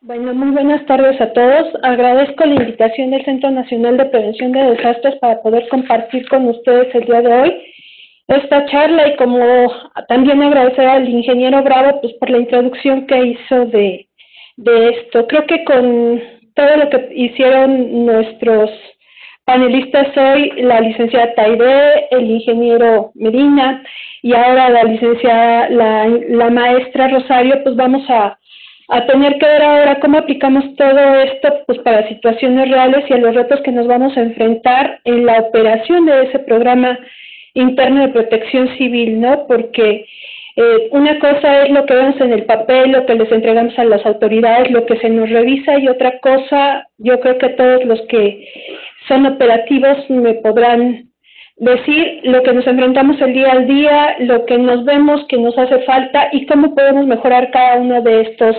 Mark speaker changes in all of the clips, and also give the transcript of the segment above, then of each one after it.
Speaker 1: Bueno, muy buenas tardes a todos. Agradezco la invitación del Centro Nacional de Prevención de Desastres para poder compartir con ustedes el día de hoy esta charla y como también agradecer al ingeniero Bravo pues por la introducción que hizo de esto. Creo que con todo lo que hicieron nuestros panelistas hoy, la licenciada Taide, el ingeniero Medina y ahora la licenciada, la maestra Rosario, pues vamos a tener que ver ahora cómo aplicamos todo esto pues para situaciones reales y a los retos que nos vamos a enfrentar en la operación de ese programa interno de protección civil, ¿no? Porque una cosa es lo que vemos en el papel, lo que les entregamos a las autoridades, lo que se nos revisa, y otra cosa, yo creo que todos los que son operativos me podrán decir lo que nos enfrentamos el día al día, lo que nos vemos que nos hace falta y cómo podemos mejorar cada uno de estos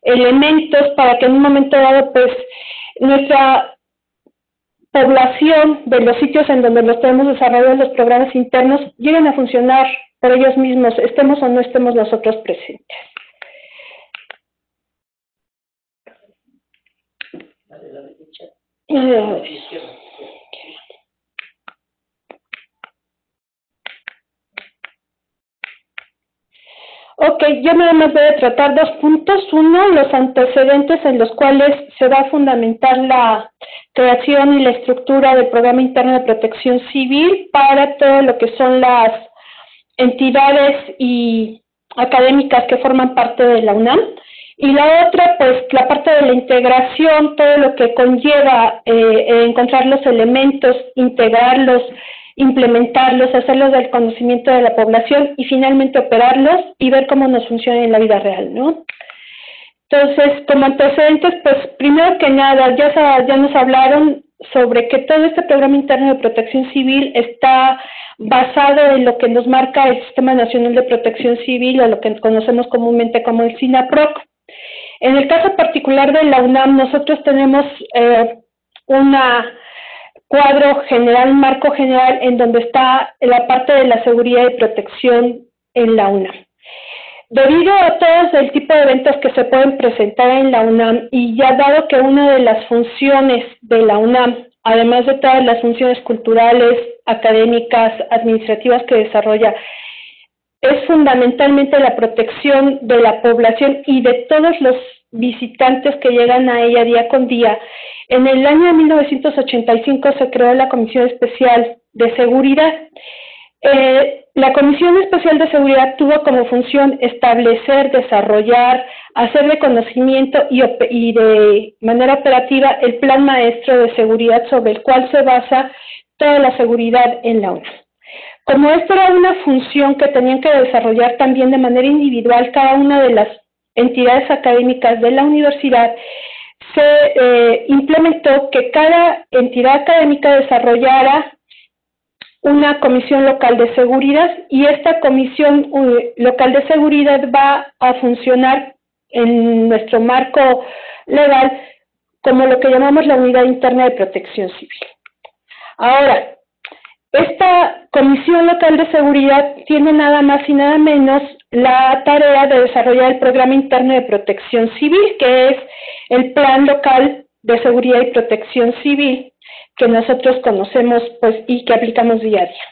Speaker 1: elementos para que en un momento dado pues nuestra población de los sitios en donde los tenemos desarrollados los programas internos lleguen a funcionar por ellos mismos, estemos o no estemos nosotros presentes. Ok, yo nada más voy a tratar dos puntos. Uno, los antecedentes en los cuales se va a fundamentar la creación y la estructura del Programa Interno de Protección Civil para todo lo que son las entidades y académicas que forman parte de la UNAM. Y la otra, pues la parte de la integración, todo lo que conlleva encontrar los elementos, integrarlos, implementarlos, hacerlos del conocimiento de la población y finalmente operarlos y ver cómo nos funciona en la vida real, ¿no? Entonces, como antecedentes, pues primero que nada, ya nos hablaron sobre que todo este programa interno de protección civil está basado en lo que nos marca el Sistema Nacional de Protección Civil, o lo que conocemos comúnmente como el SINAPROC. En el caso particular de la UNAM, nosotros tenemos una cuadro general, marco general, en donde está la parte de la seguridad y protección en la UNAM. Debido a todo el tipo de eventos que se pueden presentar en la UNAM, y ya dado que una de las funciones de la UNAM, además de todas las funciones culturales, académicas, administrativas que desarrolla, es fundamentalmente la protección de la población y de todos los visitantes que llegan a ella día con día. En el año de 1985 se creó la Comisión Especial de Seguridad. La Comisión Especial de Seguridad tuvo como función establecer, desarrollar, hacer de conocimiento y de manera operativa el Plan Maestro de Seguridad sobre el cual se basa toda la seguridad en la UNAM. Como esta era una función que tenían que desarrollar también de manera individual cada una de las entidades académicas de la universidad, se implementó que cada entidad académica desarrollara una comisión local de seguridad, y esta comisión local de seguridad va a funcionar en nuestro marco legal como lo que llamamos la Unidad Interna de Protección Civil. Ahora, esta Comisión Local de Seguridad tiene nada más y nada menos la tarea de desarrollar el Programa Interno de Protección Civil, que es el Plan Local de Seguridad y Protección Civil que nosotros conocemos pues y que aplicamos día a día.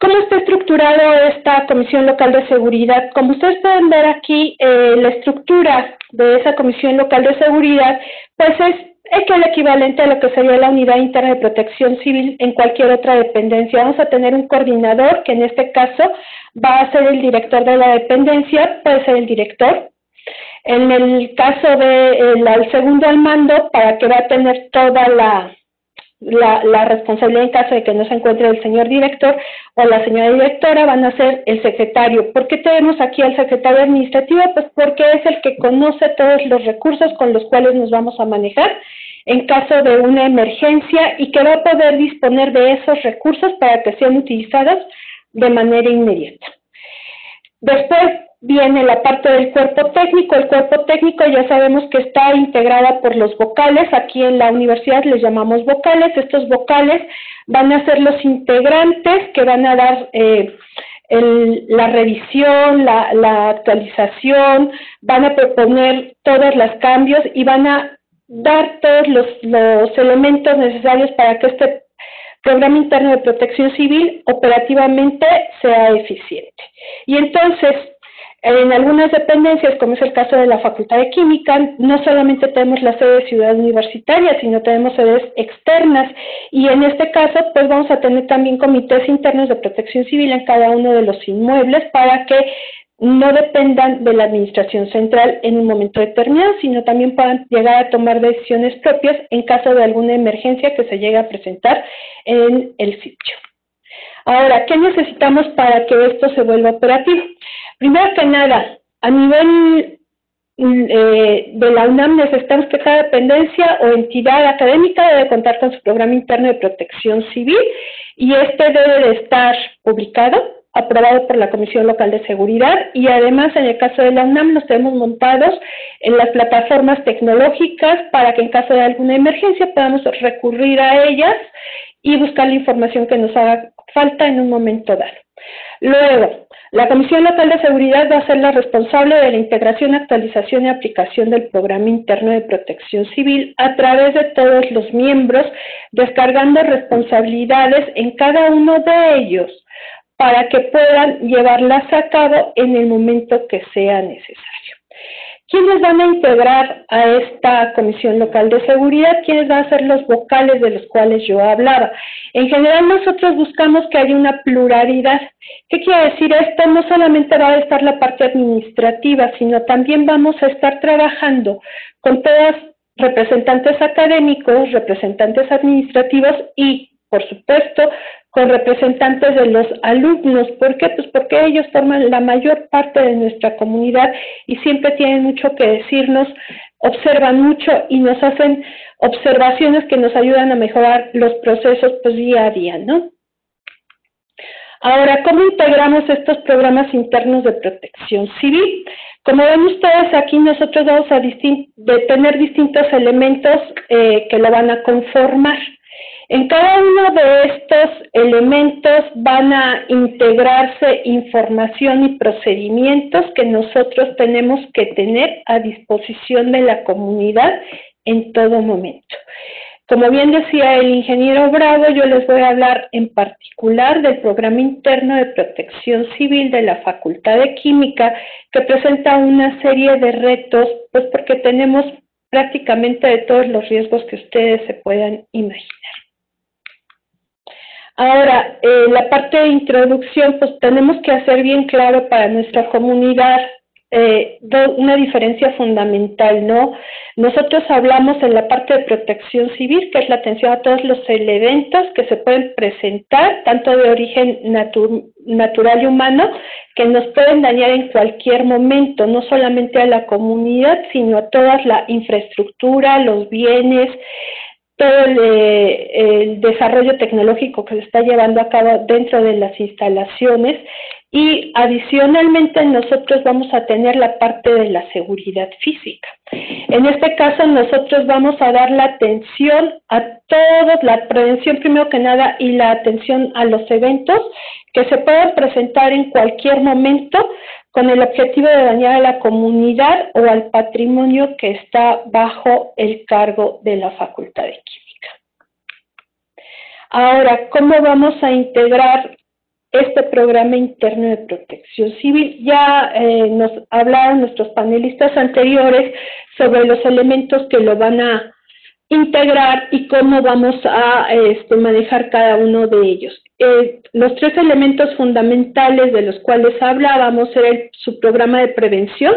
Speaker 1: ¿Cómo está estructurado esta Comisión Local de Seguridad? Como ustedes pueden ver aquí, la estructura de esa Comisión Local de Seguridad pues es el equivalente a lo que sería la Unidad Interna de Protección Civil en cualquier otra dependencia. Vamos a tener un coordinador, que en este caso va a ser el director de la dependencia, puede ser el director. En el caso del segundo al mando, para que va a tener toda la responsabilidad en caso de que no se encuentre el señor director o la señora directora, van a ser el secretario. ¿Por qué tenemos aquí al secretario administrativo? Pues porque es el que conoce todos los recursos con los cuales nos vamos a manejar en caso de una emergencia y que va a poder disponer de esos recursos para que sean utilizados de manera inmediata. Después viene la parte del cuerpo técnico. El cuerpo técnico ya sabemos que está integrada por los vocales. Aquí en la universidad les llamamos vocales. Estos vocales van a ser los integrantes que van a dar la revisión, la actualización, van a proponer todos los cambios y van a dar todos los elementos necesarios para que este Programa Interno de Protección Civil operativamente sea eficiente. Y entonces, en algunas dependencias, como es el caso de la Facultad de Química, no solamente tenemos la sede de Ciudad Universitaria, sino tenemos sedes externas, y en este caso, pues vamos a tener también comités internos de protección civil en cada uno de los inmuebles para que no dependan de la administración central en un momento determinado, sino también puedan llegar a tomar decisiones propias en caso de alguna emergencia que se llegue a presentar en el sitio. Ahora, ¿qué necesitamos para que esto se vuelva operativo? Primero que nada, a nivel de la UNAM necesitamos que cada dependencia o entidad académica debe contar con su programa interno de protección civil y este debe de estar publicado, aprobado por la Comisión Local de Seguridad, y además en el caso de la UNAM los tenemos montados en las plataformas tecnológicas para que en caso de alguna emergencia podamos recurrir a ellas y buscar la información que nos haga falta en un momento dado. Luego, la Comisión Local de Seguridad va a ser la responsable de la integración, actualización y aplicación del Programa Interno de Protección Civil a través de todos los miembros, descargando responsabilidades en cada uno de ellos para que puedan llevarlas a cabo en el momento que sea necesario. ¿Quiénes van a integrar a esta Comisión Local de Seguridad? ¿Quiénes van a ser los vocales de los cuales yo hablaba? En general nosotros buscamos que haya una pluralidad. ¿Qué quiere decir esto? No solamente va a estar la parte administrativa, sino también vamos a estar trabajando con todos representantes académicos, representantes administrativos y, por supuesto, con representantes de los alumnos. ¿Por qué? Pues porque ellos forman la mayor parte de nuestra comunidad y siempre tienen mucho que decirnos, observan mucho y nos hacen observaciones que nos ayudan a mejorar los procesos pues día a día, ¿no? Ahora, ¿cómo integramos estos programas internos de protección civil? Como ven ustedes, aquí nosotros vamos a tener distintos elementos que lo van a conformar. En cada uno de estos elementos van a integrarse información y procedimientos que nosotros tenemos que tener a disposición de la comunidad en todo momento. Como bien decía el ingeniero Bravo, yo les voy a hablar en particular del Programa Interno de Protección Civil de la Facultad de Química, que presenta una serie de retos, pues porque tenemos prácticamente de todos los riesgos que ustedes se puedan imaginar. Ahora, la parte de introducción, pues tenemos que hacer bien claro para nuestra comunidad una diferencia fundamental, ¿no? Nosotros hablamos en la parte de protección civil, que es la atención a todos los eventos que se pueden presentar, tanto de origen natural y humano, que nos pueden dañar en cualquier momento, no solamente a la comunidad, sino a toda la infraestructura, los bienes, todo el desarrollo tecnológico que se está llevando a cabo dentro de las instalaciones, y adicionalmente nosotros vamos a tener la parte de la seguridad física. En este caso nosotros vamos a dar la atención a todos, la prevención primero que nada y la atención a los eventos que se pueden presentar en cualquier momento con el objetivo de dañar a la comunidad o al patrimonio que está bajo el cargo de la Facultad de Química. Ahora, ¿cómo vamos a integrar este programa interno de protección civil? Ya nos hablaron nuestros panelistas anteriores sobre los elementos que lo van a integrar y cómo vamos a manejar cada uno de ellos. Los tres elementos fundamentales de los cuales hablábamos era su programa de prevención,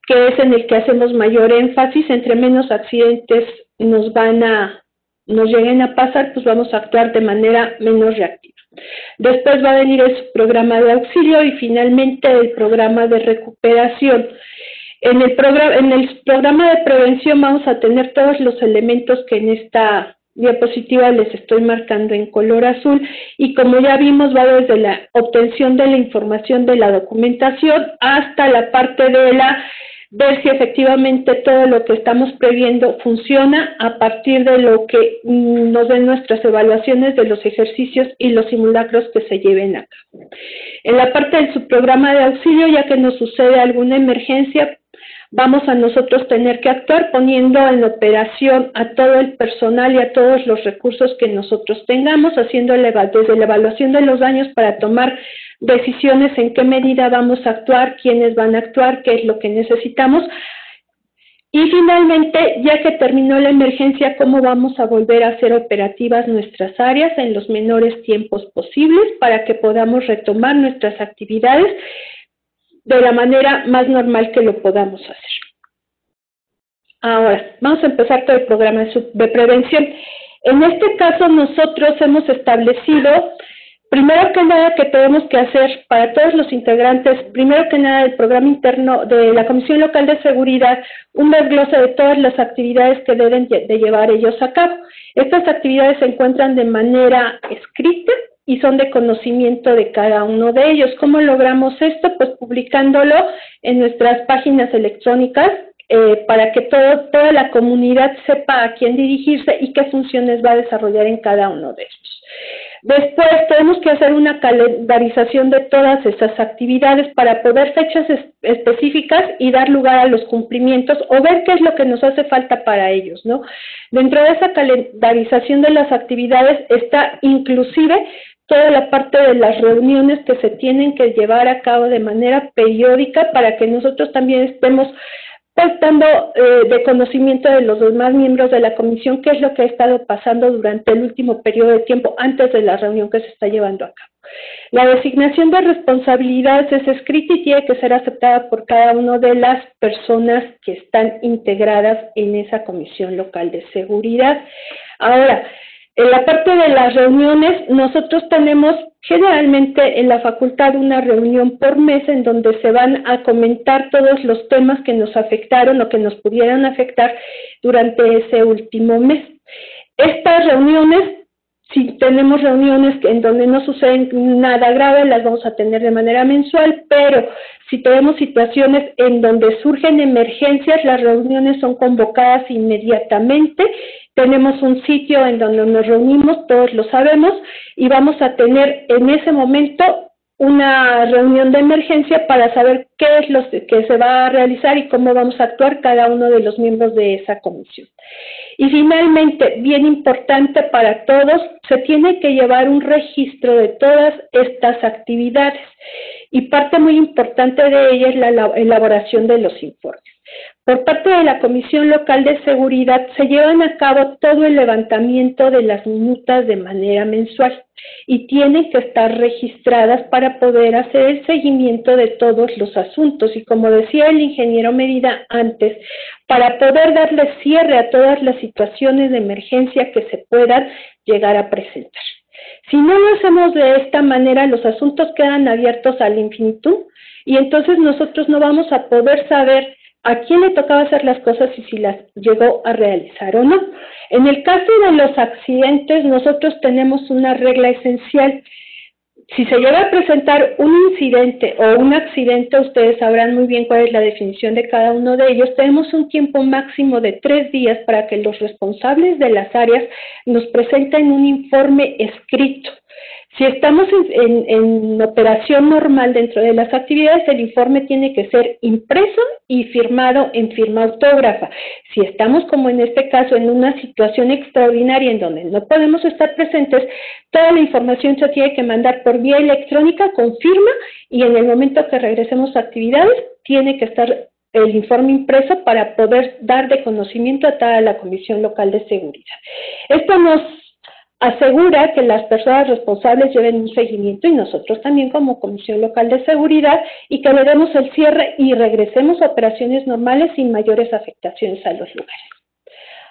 Speaker 1: que es en el que hacemos mayor énfasis. Entre menos accidentes nos lleguen a pasar, pues vamos a actuar de manera menos reactiva. Después va a venir el programa de auxilio y finalmente el programa de recuperación. En el programa de prevención vamos a tener todos los elementos que en esta diapositiva les estoy marcando en color azul, y como ya vimos va desde la obtención de la información de la documentación hasta la parte de ver si efectivamente todo lo que estamos previendo funciona a partir de lo que nos den nuestras evaluaciones de los ejercicios y los simulacros que se lleven a cabo. En la parte del subprograma de auxilio, ya que nos sucede alguna emergencia, vamos a nosotros tener que actuar poniendo en operación a todo el personal y a todos los recursos que nosotros tengamos, haciendo desde la evaluación de los daños para tomar decisiones en qué medida vamos a actuar, quiénes van a actuar, qué es lo que necesitamos. Y finalmente, ya que terminó la emergencia, cómo vamos a volver a hacer operativas nuestras áreas en los menores tiempos posibles para que podamos retomar nuestras actividades de la manera más normal que lo podamos hacer. Ahora, vamos a empezar con el programa de prevención. En este caso, nosotros hemos establecido, primero que nada, que tenemos que hacer para todos los integrantes, primero que nada, del programa interno de la Comisión Local de Seguridad, un desglose de todas las actividades que deben de llevar ellos a cabo. Estas actividades se encuentran de manera escrita y son de conocimiento de cada uno de ellos. ¿Cómo logramos esto? Pues publicándolo en nuestras páginas electrónicas para que toda la comunidad sepa a quién dirigirse y qué funciones va a desarrollar en cada uno de ellos. Después tenemos que hacer una calendarización de todas esas actividades para poder fechas específicas y dar lugar a los cumplimientos o ver qué es lo que nos hace falta para ellos, ¿no? Dentro de esa calendarización de las actividades está inclusive toda la parte de las reuniones que se tienen que llevar a cabo de manera periódica para que nosotros también estemos dando de conocimiento de los demás miembros de la comisión qué es lo que ha estado pasando durante el último periodo de tiempo antes de la reunión que se está llevando a cabo. La designación de responsabilidades es escrita y tiene que ser aceptada por cada una de las personas que están integradas en esa comisión local de seguridad. Ahora, en la parte de las reuniones, nosotros tenemos generalmente en la facultad una reunión por mes en donde se van a comentar todos los temas que nos afectaron o que nos pudieran afectar durante ese último mes. Estas reuniones, si tenemos reuniones en donde no sucede nada grave, las vamos a tener de manera mensual, pero si tenemos situaciones en donde surgen emergencias, las reuniones son convocadas inmediatamente. Tenemos un sitio en donde nos reunimos, todos lo sabemos, y vamos a tener en ese momento una reunión de emergencia para saber qué es lo que se va a realizar y cómo vamos a actuar cada uno de los miembros de esa comisión. Y finalmente, bien importante para todos, se tiene que llevar un registro de todas estas actividades y parte muy importante de ella es la elaboración de los informes. Por parte de la Comisión Local de Seguridad se llevan a cabo todo el levantamiento de las minutas de manera mensual y tienen que estar registradas para poder hacer el seguimiento de todos los asuntos y, como decía el ingeniero Mérida antes, para poder darle cierre a todas las situaciones de emergencia que se puedan llegar a presentar. Si no lo hacemos de esta manera, los asuntos quedan abiertos al infinitum y entonces nosotros no vamos a poder saber a quién le tocaba hacer las cosas y si las llegó a realizar o no. En el caso de los accidentes, nosotros tenemos una regla esencial. Si se llega a presentar un incidente o un accidente, ustedes sabrán muy bien cuál es la definición de cada uno de ellos. Tenemos un tiempo máximo de 3 días para que los responsables de las áreas nos presenten un informe escrito. Si estamos en operación normal dentro de las actividades, el informe tiene que ser impreso y firmado en firma autógrafa. Si estamos, como en este caso, en una situación extraordinaria en donde no podemos estar presentes, toda la información se tiene que mandar por vía electrónica con firma y en el momento que regresemos a actividades, tiene que estar el informe impreso para poder dar de conocimiento a toda la Comisión Local de Seguridad. Esto nos asegura que las personas responsables lleven un seguimiento y nosotros también como Comisión Local de Seguridad y que le demos el cierre y regresemos a operaciones normales sin mayores afectaciones a los lugares.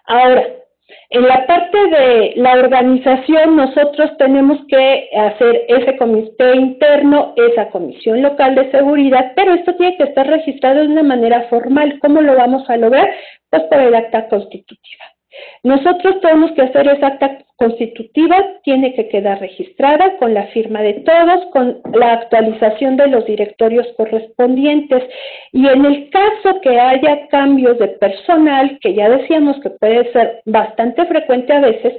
Speaker 1: Ahora, en la parte de la organización nosotros tenemos que hacer ese comité interno, esa Comisión Local de Seguridad, pero esto tiene que estar registrado de una manera formal. ¿Cómo lo vamos a lograr? Pues por el acta constitutiva. Nosotros tenemos que hacer esa acta constitutiva, tiene que quedar registrada con la firma de todos, con la actualización de los directorios correspondientes. Y en el caso que haya cambios de personal, que ya decíamos que puede ser bastante frecuente a veces,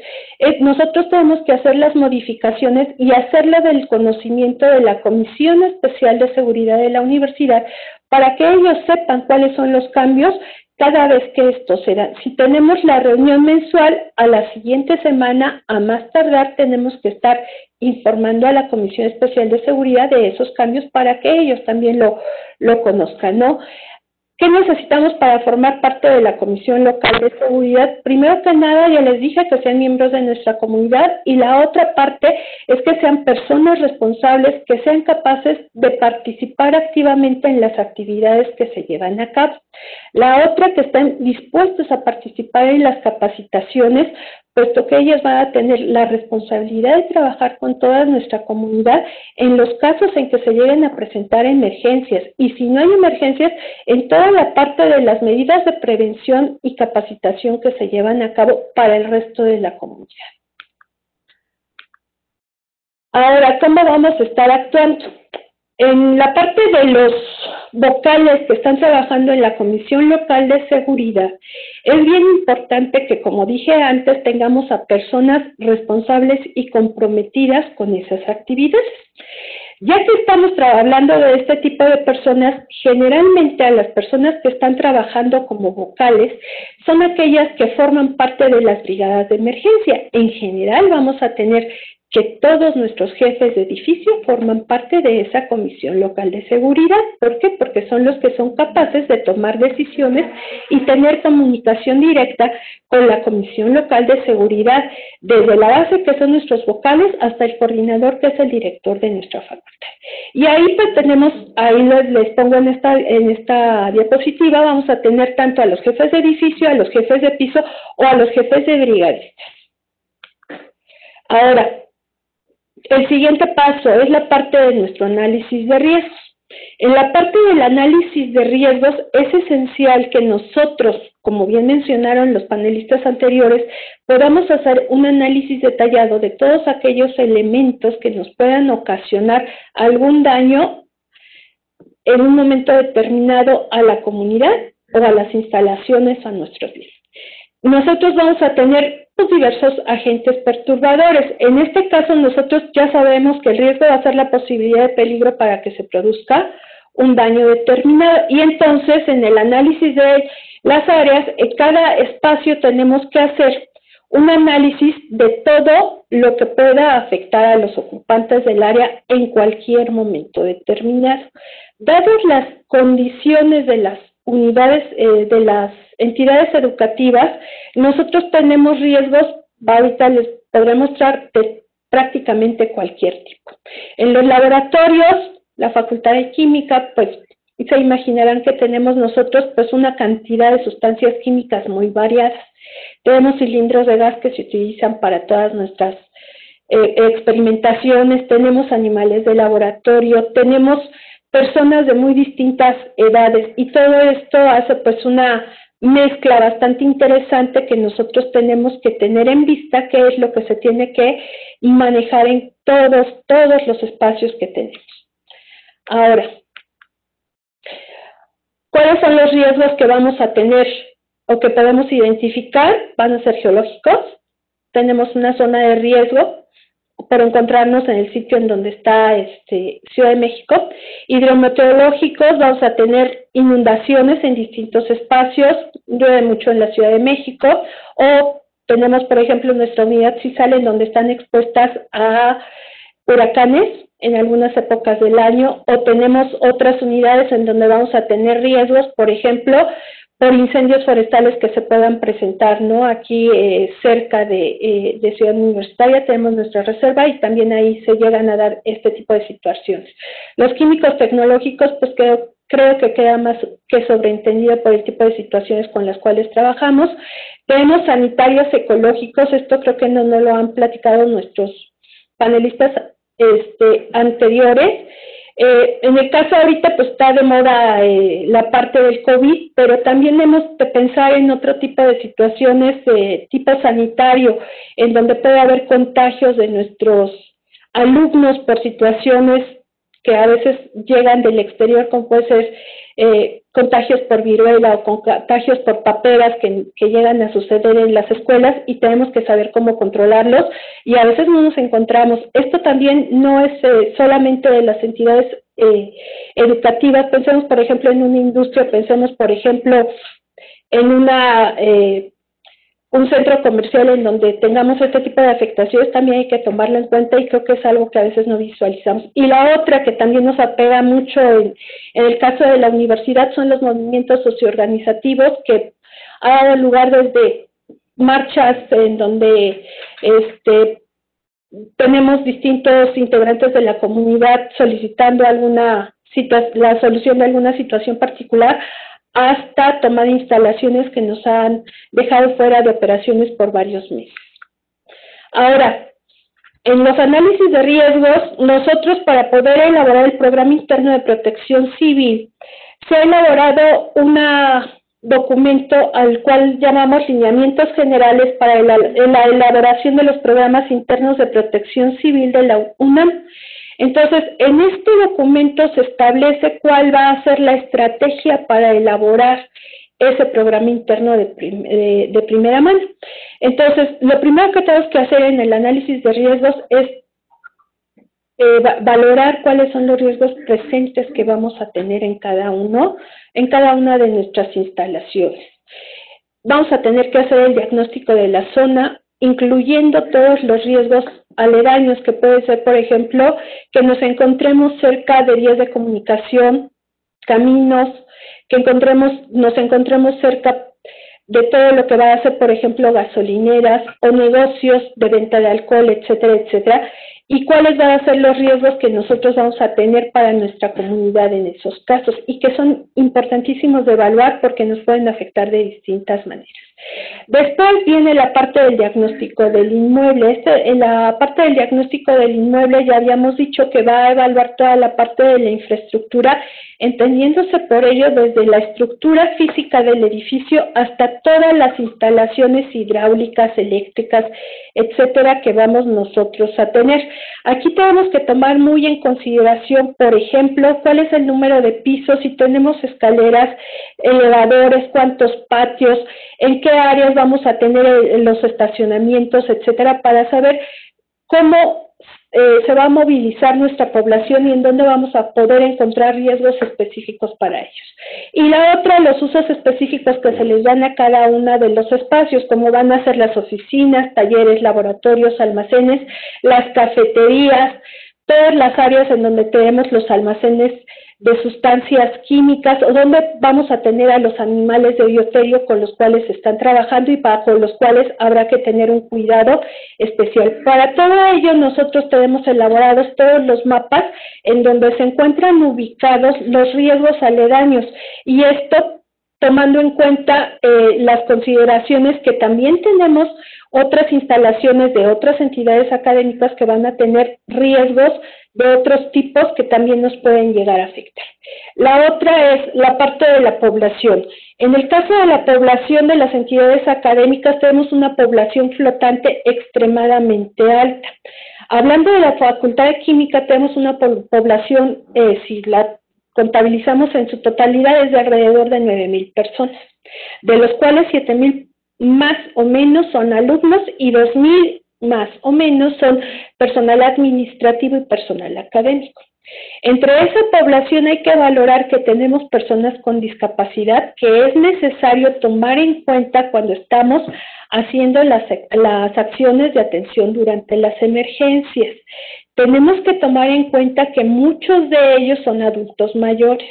Speaker 1: nosotros tenemos que hacer las modificaciones y hacerlo del conocimiento de la Comisión Especial de Seguridad de la Universidad para que ellos sepan cuáles son los cambios cada vez que esto se da. Si tenemos la reunión mensual, a la siguiente semana, a más tardar, tenemos que estar informando a la Comisión Especial de Seguridad de esos cambios para que ellos también lo conozcan, ¿no? ¿Qué necesitamos para formar parte de la Comisión Local de Seguridad? Primero que nada, ya les dije que sean miembros de nuestra comunidad, y la otra parte es que sean personas responsables, que sean capaces de participar activamente en las actividades que se llevan a cabo. La otra, que estén dispuestos a participar en las capacitaciones, puesto que ellos van a tener la responsabilidad de trabajar con toda nuestra comunidad en los casos en que se lleguen a presentar emergencias, y si no hay emergencias, en toda la parte de las medidas de prevención y capacitación que se llevan a cabo para el resto de la comunidad. Ahora, ¿cómo vamos a estar actuando? En la parte de los vocales que están trabajando en la Comisión Local de Seguridad, es bien importante que, como dije antes, tengamos a personas responsables y comprometidas con esas actividades. Ya que estamos hablando de este tipo de personas, generalmente a las personas que están trabajando como vocales son aquellas que forman parte de las brigadas de emergencia. En general vamos a tener que todos nuestros jefes de edificio forman parte de esa Comisión Local de Seguridad. ¿Por qué? Porque son los que son capaces de tomar decisiones y tener comunicación directa con la Comisión Local de Seguridad, desde la base, que son nuestros vocales, hasta el coordinador, que es el director de nuestra facultad. Y ahí pues tenemos, ahí les pongo en esta diapositiva, vamos a tener tanto a los jefes de edificio, a los jefes de piso o a los jefes de brigadistas. Ahora, el siguiente paso es la parte de nuestro análisis de riesgos. En la parte del análisis de riesgos es esencial que nosotros, como bien mencionaron los panelistas anteriores, podamos hacer un análisis detallado de todos aquellos elementos que nos puedan ocasionar algún daño en un momento determinado a la comunidad o a las instalaciones a nuestros días. Nosotros vamos a tener diversos agentes perturbadores. En este caso, nosotros ya sabemos que el riesgo va a ser la posibilidad de peligro para que se produzca un daño determinado, y entonces en el análisis de las áreas, en cada espacio tenemos que hacer un análisis de todo lo que pueda afectar a los ocupantes del área en cualquier momento determinado. Dadas las condiciones de las unidades, de las entidades educativas, nosotros tenemos riesgos, ahorita les podré mostrar, de prácticamente cualquier tipo. En los laboratorios, la Facultad de Química, pues se imaginarán que tenemos nosotros pues una cantidad de sustancias químicas muy variadas. Tenemos cilindros de gas que se utilizan para todas nuestras experimentaciones, tenemos animales de laboratorio, tenemos personas de muy distintas edades, y todo esto hace pues una mezcla bastante interesante que nosotros tenemos que tener en vista, que es lo que se tiene que manejar en todos los espacios que tenemos. Ahora, ¿cuáles son los riesgos que vamos a tener o que podemos identificar? Van a ser geológicos. Tenemos una zona de riesgo por encontrarnos en el sitio en donde está Ciudad de México. Hidrometeorológicos, vamos a tener inundaciones en distintos espacios, llueve mucho en la Ciudad de México, o tenemos, por ejemplo, nuestra unidad CISAL, en donde están expuestas a huracanes en algunas épocas del año, o tenemos otras unidades en donde vamos a tener riesgos, por ejemplo, por incendios forestales que se puedan presentar, ¿no? Aquí cerca de Ciudad Universitaria tenemos nuestra reserva, y también ahí se llegan a dar este tipo de situaciones. Los químicos tecnológicos, pues creo que queda más que sobreentendido por el tipo de situaciones con las cuales trabajamos. Tenemos sanitarios ecológicos, esto creo que no lo han platicado nuestros panelistas anteriores. En el caso ahorita pues está de moda la parte del COVID, pero también hemos de pensar en otro tipo de situaciones de tipo sanitario, en donde puede haber contagios de nuestros alumnos por situaciones que a veces llegan del exterior, como puede ser contagios por viruela o contagios por paperas que llegan a suceder en las escuelas, y tenemos que saber cómo controlarlos, y a veces no nos encontramos. Esto también no es solamente de las entidades educativas. Pensemos, por ejemplo, en una industria, pensemos, por ejemplo, en un centro comercial en donde tengamos este tipo de afectaciones. También hay que tomarlo en cuenta, y creo que es algo que a veces no visualizamos. Y la otra que también nos apega mucho en el caso de la universidad son los movimientos socioorganizativos, que ha dado lugar desde marchas en donde tenemos distintos integrantes de la comunidad solicitando la solución de alguna situación particular, hasta tomar instalaciones que nos han dejado fuera de operaciones por varios meses. Ahora, en los análisis de riesgos, nosotros, para poder elaborar el Programa Interno de Protección Civil, se ha elaborado un documento al cual llamamos Lineamientos Generales para la elaboración de los programas internos de protección civil de la UNAM. Entonces, en este documento se establece cuál va a ser la estrategia para elaborar ese programa interno de primera mano. Entonces, lo primero que tenemos que hacer en el análisis de riesgos es valorar cuáles son los riesgos presentes que vamos a tener en cada una de nuestras instalaciones. Vamos a tener que hacer el diagnóstico de la zona, incluyendo todos los riesgos aledaños, que puede ser, por ejemplo, que nos encontremos cerca de vías de comunicación, caminos, que nos encontremos cerca de todo lo que va a ser, por ejemplo, gasolineras o negocios de venta de alcohol, etcétera, etcétera, y cuáles van a ser los riesgos que nosotros vamos a tener para nuestra comunidad en esos casos, y que son importantísimos de evaluar porque nos pueden afectar de distintas maneras. Después viene la parte del diagnóstico del inmueble. En la parte del diagnóstico del inmueble ya habíamos dicho que va a evaluar toda la parte de la infraestructura, entendiéndose por ello desde la estructura física del edificio hasta todas las instalaciones hidráulicas, eléctricas, etcétera, que vamos nosotros a tener. Aquí tenemos que tomar muy en consideración, por ejemplo, cuál es el número de pisos, si tenemos escaleras, elevadores, cuántos patios, en qué áreas vamos a tener los estacionamientos, etcétera, para saber cómo se va a movilizar nuestra población y en dónde vamos a poder encontrar riesgos específicos para ellos. Y la otra, los usos específicos que se les dan a cada uno de los espacios, como van a ser las oficinas, talleres, laboratorios, almacenes, las cafeterías, todas las áreas en donde tenemos los almacenes de sustancias químicas, o donde vamos a tener a los animales de bioterio con los cuales se están trabajando y bajo los cuales habrá que tener un cuidado especial. Para todo ello, nosotros tenemos elaborados todos los mapas en donde se encuentran ubicados los riesgos aledaños, y esto tomando en cuenta las consideraciones que también tenemos otras instalaciones de otras entidades académicas que van a tener riesgos de otros tipos que también nos pueden llegar a afectar. La otra es la parte de la población. En el caso de la población de las entidades académicas, tenemos una población flotante extremadamente alta. Hablando de la Facultad de Química, tenemos una población, si la contabilizamos en su totalidad, es de alrededor de 9,000 personas, de los cuales 7,000 más o menos son alumnos y 2,000 más o menos son personal administrativo y personal académico. Entre esa población hay que valorar que tenemos personas con discapacidad, que es necesario tomar en cuenta cuando estamos haciendo las acciones de atención durante las emergencias. Tenemos que tomar en cuenta que muchos de ellos son adultos mayores.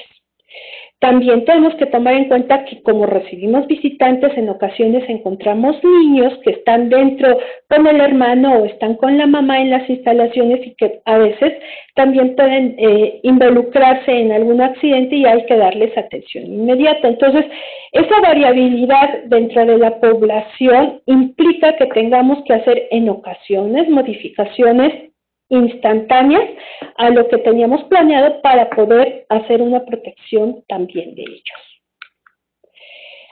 Speaker 1: También tenemos que tomar en cuenta que como recibimos visitantes, en ocasiones encontramos niños que están dentro con el hermano o están con la mamá en las instalaciones y que a veces también pueden involucrarse en algún accidente y hay que darles atención inmediata. Entonces, esa variabilidad dentro de la población implica que tengamos que hacer en ocasiones modificaciones instantáneas a lo que teníamos planeado para poder hacer una protección también de ellos.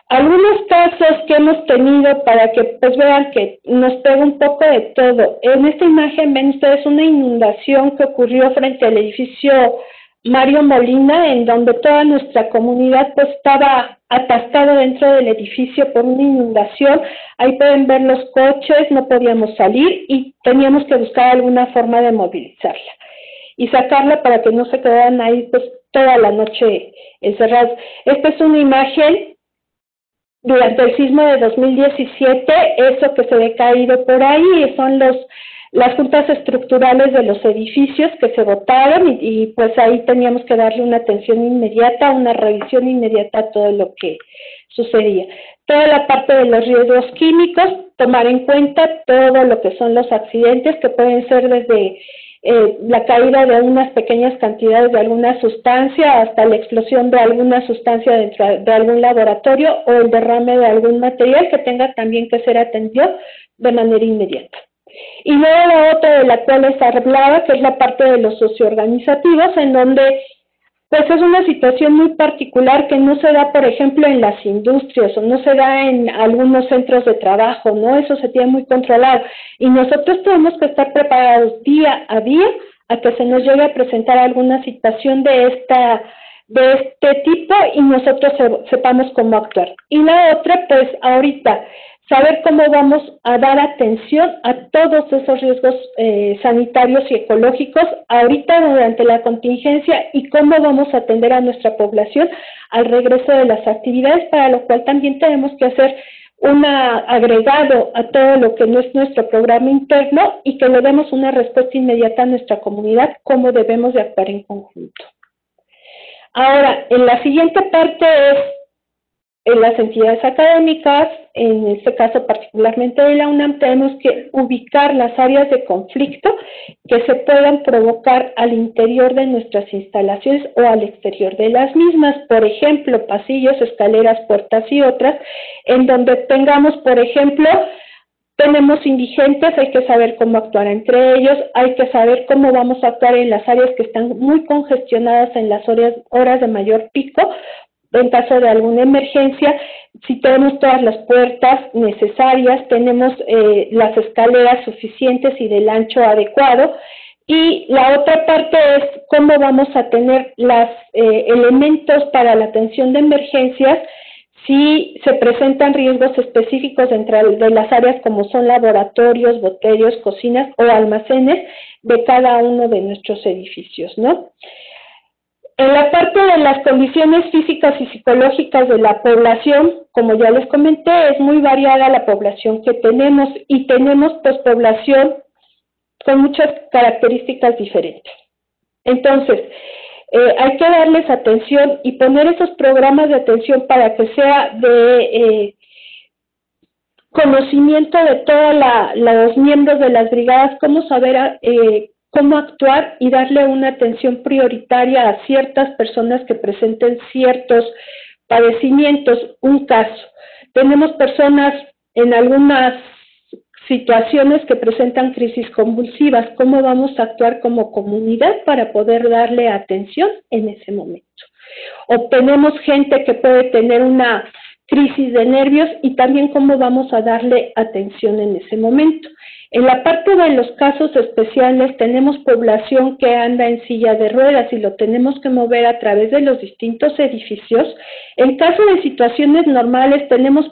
Speaker 1: Algunos casos que hemos tenido para que pues vean que nos pega un poco de todo. En esta imagen ven ustedes una inundación que ocurrió frente al edificio Mario Molina, en donde toda nuestra comunidad pues estaba atascada dentro del edificio por una inundación. Ahí pueden ver los coches, no podíamos salir y teníamos que buscar alguna forma de movilizarla y sacarla para que no se quedaran ahí pues toda la noche encerrados. Esta es una imagen durante el sismo de 2017, eso que se ve caído por ahí son las juntas estructurales de los edificios que se botaron y pues ahí teníamos que darle una atención inmediata, una revisión inmediata a todo lo que sucedía. Toda la parte de los riesgos químicos, tomar en cuenta todo lo que son los accidentes que pueden ser desde la caída de unas pequeñas cantidades de alguna sustancia hasta la explosión de alguna sustancia dentro de algún laboratorio o el derrame de algún material que tenga también que ser atendido de manera inmediata. Y luego la otra de la cual les hablaba, que es la parte de los socioorganizativos, en donde pues es una situación muy particular que no se da, por ejemplo, en las industrias o no se da en algunos centros de trabajo, ¿no? Eso se tiene muy controlado. Y nosotros tenemos que estar preparados día a día a que se nos llegue a presentar alguna situación de este tipo y nosotros sepamos cómo actuar. Y la otra, pues ahorita, saber cómo vamos a dar atención a todos esos riesgos sanitarios y ecológicos ahorita durante la contingencia y cómo vamos a atender a nuestra población al regreso de las actividades, para lo cual también tenemos que hacer un agregado a todo lo que no es nuestro programa interno y que le demos una respuesta inmediata a nuestra comunidad, cómo debemos de actuar en conjunto. Ahora, en la siguiente parte es en las entidades académicas, en este caso particularmente de la UNAM, tenemos que ubicar las áreas de conflicto que se puedan provocar al interior de nuestras instalaciones o al exterior de las mismas, por ejemplo, pasillos, escaleras, puertas y otras, en donde tengamos, por ejemplo, tenemos indigentes, hay que saber cómo actuar entre ellos, hay que saber cómo vamos a actuar en las áreas que están muy congestionadas en las horas de mayor pico. En caso de alguna emergencia, si tenemos todas las puertas necesarias, tenemos las escaleras suficientes y del ancho adecuado. Y la otra parte es cómo vamos a tener los elementos para la atención de emergencias si se presentan riesgos específicos dentro de las áreas como son laboratorios, botellos, cocinas o almacenes de cada uno de nuestros edificios, ¿no? En la parte de las condiciones físicas y psicológicas de la población, como ya les comenté, es muy variada la población que tenemos y tenemos pues población con muchas características diferentes. Entonces, hay que darles atención y poner esos programas de atención para que sea de conocimiento de todos los miembros de las brigadas, cómo saber cómo actuar y darle una atención prioritaria a ciertas personas que presenten ciertos padecimientos. Un caso, tenemos personas en algunas situaciones que presentan crisis convulsivas, ¿cómo vamos a actuar como comunidad para poder darle atención en ese momento? O tenemos gente que puede tener una crisis de nervios y también cómo vamos a darle atención en ese momento. En la parte de los casos especiales tenemos población que anda en silla de ruedas y lo tenemos que mover a través de los distintos edificios. En caso de situaciones normales tenemos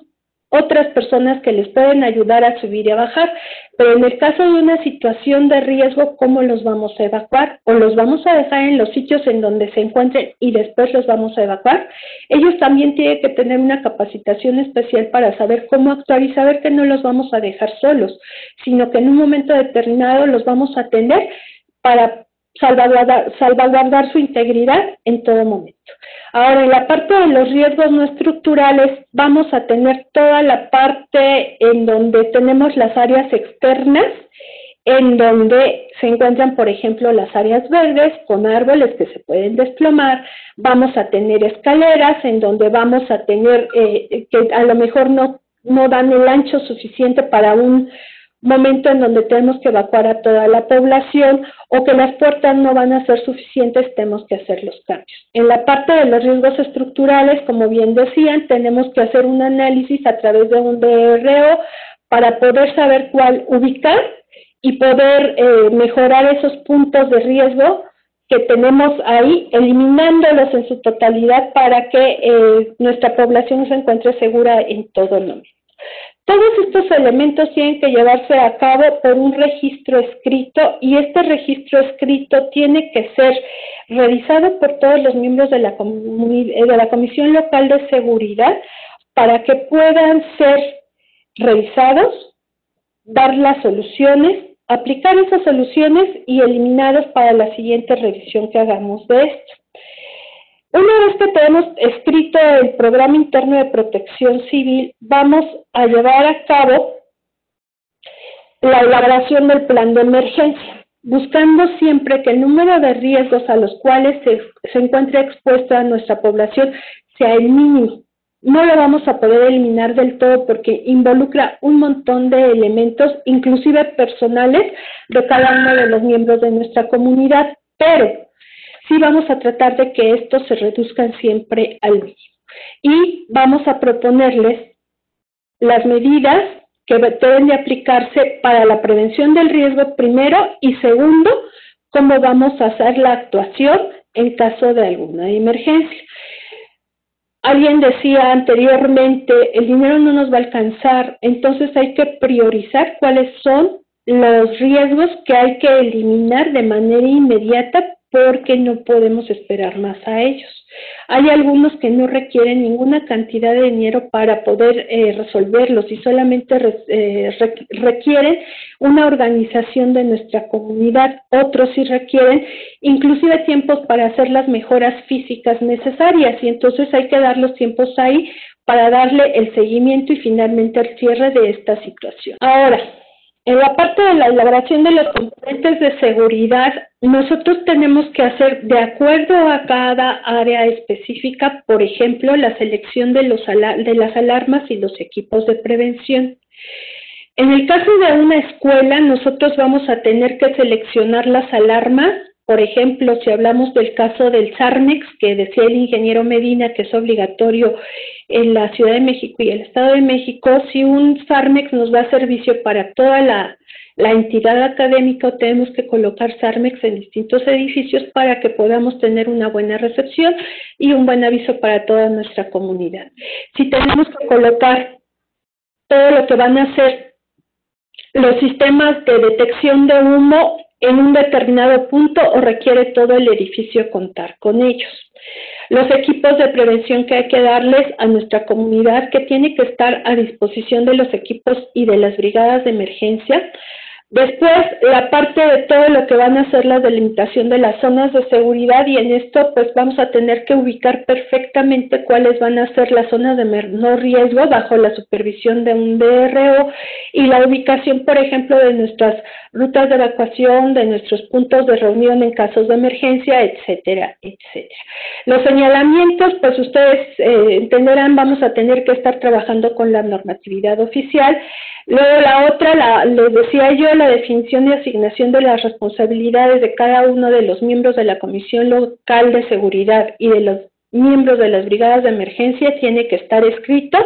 Speaker 1: otras personas que les pueden ayudar a subir y a bajar, pero en el caso de una situación de riesgo, ¿cómo los vamos a evacuar? ¿O los vamos a dejar en los sitios en donde se encuentren y después los vamos a evacuar? Ellos también tienen que tener una capacitación especial para saber cómo actuar y saber que no los vamos a dejar solos, sino que en un momento determinado los vamos a atender para salvaguardar su integridad en todo momento. Ahora, en la parte de los riesgos no estructurales, vamos a tener toda la parte en donde tenemos las áreas externas, en donde se encuentran, por ejemplo, las áreas verdes con árboles que se pueden desplomar. Vamos a tener escaleras en donde vamos a tener que a lo mejor no dan el ancho suficiente para un momento en donde tenemos que evacuar a toda la población o que las puertas no van a ser suficientes, tenemos que hacer los cambios. En la parte de los riesgos estructurales, como bien decían, tenemos que hacer un análisis a través de un DRO para poder saber cuál ubicar y poder mejorar esos puntos de riesgo que tenemos ahí, eliminándolos en su totalidad para que nuestra población se encuentre segura en todo momento. Todos estos elementos tienen que llevarse a cabo por un registro escrito y este registro escrito tiene que ser revisado por todos los miembros de la Comisión Local de Seguridad para que puedan ser revisados, dar las soluciones, aplicar esas soluciones y eliminarlos para la siguiente revisión que hagamos de esto. Una vez que tenemos escrito el Programa Interno de Protección Civil, vamos a llevar a cabo la elaboración del plan de emergencia, buscando siempre que el número de riesgos a los cuales se encuentre expuesta nuestra población sea el mínimo. No lo vamos a poder eliminar del todo porque involucra un montón de elementos, inclusive personales, de cada uno de los miembros de nuestra comunidad, pero sí vamos a tratar de que estos se reduzcan siempre al mínimo. Y vamos a proponerles las medidas que deben de aplicarse para la prevención del riesgo primero y segundo, cómo vamos a hacer la actuación en caso de alguna emergencia. Alguien decía anteriormente, el dinero no nos va a alcanzar, entonces hay que priorizar cuáles son los riesgos que hay que eliminar de manera inmediata porque no podemos esperar más a ellos. Hay algunos que no requieren ninguna cantidad de dinero para poder resolverlos y solamente requieren una organización de nuestra comunidad. Otros sí requieren inclusive tiempos para hacer las mejoras físicas necesarias y entonces hay que dar los tiempos ahí para darle el seguimiento y finalmente el cierre de esta situación. Ahora, en la parte de la elaboración de los componentes de seguridad, nosotros tenemos que hacer de acuerdo a cada área específica, por ejemplo, la selección de las alarmas y los equipos de prevención. En el caso de una escuela, nosotros vamos a tener que seleccionar las alarmas. Por ejemplo, si hablamos del caso del SARMEX, que decía el ingeniero Medina que es obligatorio en la Ciudad de México y el Estado de México, si un SARMEX nos da servicio para toda la entidad académica, tenemos que colocar SARMEX en distintos edificios para que podamos tener una buena recepción y un buen aviso para toda nuestra comunidad. Si tenemos que colocar todo lo que van a ser los sistemas de detección de humo en un determinado punto o requiere todo el edificio contar con ellos. Los equipos de prevención que hay que darles a nuestra comunidad, que tiene que estar a disposición de los equipos y de las brigadas de emergencia. Después, la parte de todo lo que van a ser la delimitación de las zonas de seguridad y en esto pues vamos a tener que ubicar perfectamente cuáles van a ser las zonas de menor riesgo bajo la supervisión de un DRO y la ubicación, por ejemplo, de nuestras rutas de evacuación, de nuestros puntos de reunión en casos de emergencia, etcétera, etcétera. Los señalamientos, pues ustedes entenderán, vamos a tener que estar trabajando con la normatividad oficial. Luego la otra, les decía yo, la definición y asignación de las responsabilidades de cada uno de los miembros de la Comisión Local de Seguridad y de los miembros de las brigadas de emergencia tiene que estar escrito